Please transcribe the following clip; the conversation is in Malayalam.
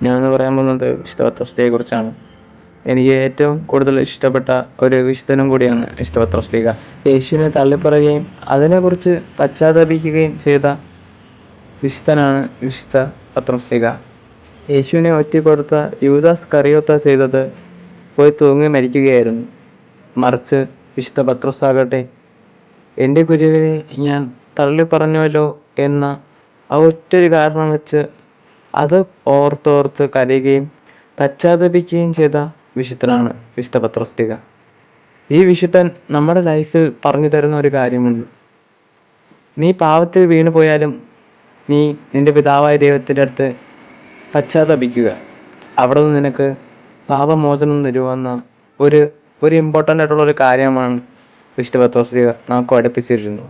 ഞാനിന്ന് പറയാൻ പോകുന്നത് വിശുദ്ധ പത്രോസ്ലിയെ കുറിച്ചാണ്. എനിക്ക് ഏറ്റവും കൂടുതൽ ഇഷ്ടപ്പെട്ട ഒരു വിശുദ്ധനും കൂടിയാണ് വിശുദ്ധ പത്രോസ്ലീഹ. യേശുവിനെ തള്ളിപ്പറയുകയും അതിനെക്കുറിച്ച് പശ്ചാത്തപിക്കുകയും ചെയ്ത വിശുദ്ധനാണ് വിശുദ്ധ പത്രോസ്ലീഹ. യേശുവിനെ ഒറ്റിക്കൊടുത്ത യൂദാസ് കറിയോത്ത ചെയ്തത് പോയി തൂങ്ങി മരിക്കുകയായിരുന്നു. മറിച്ച് വിശുദ്ധ പത്രോസാകട്ടെ, എൻ്റെ ഗുരുവിനെ ഞാൻ തള്ളിപ്പറഞ്ഞല്ലോ എന്ന ആ ഒറ്റൊരു കാരണം വെച്ച് അത് ഓർത്തോർത്ത് കരയുകയും പശ്ചാത്തപിക്കുകയും ചെയ്ത വിശുദ്ധനാണ് വിശുദ്ധ പത്രോസ്ലീഹ. ഈ വിശുദ്ധൻ നമ്മുടെ ലൈഫിൽ പറഞ്ഞു തരുന്ന ഒരു കാര്യമുണ്ട്. നീ പാപത്തിൽ വീണു പോയാലും നീ നിന്റെ പിതാവായ ദൈവത്തിൻ്റെ അടുത്ത് പശ്ചാത്തപിക്കുക. അവിടെ നിന്ന് നിനക്ക് പാപമോചനം തരുമെന്ന ഒരു ഇമ്പോർട്ടൻ്റ് ആയിട്ടുള്ള ഒരു കാര്യമാണ് വിശുദ്ധ പത്രോസ്ലീഹ നമുക്ക് പഠിപ്പിച്ചിരുന്നു.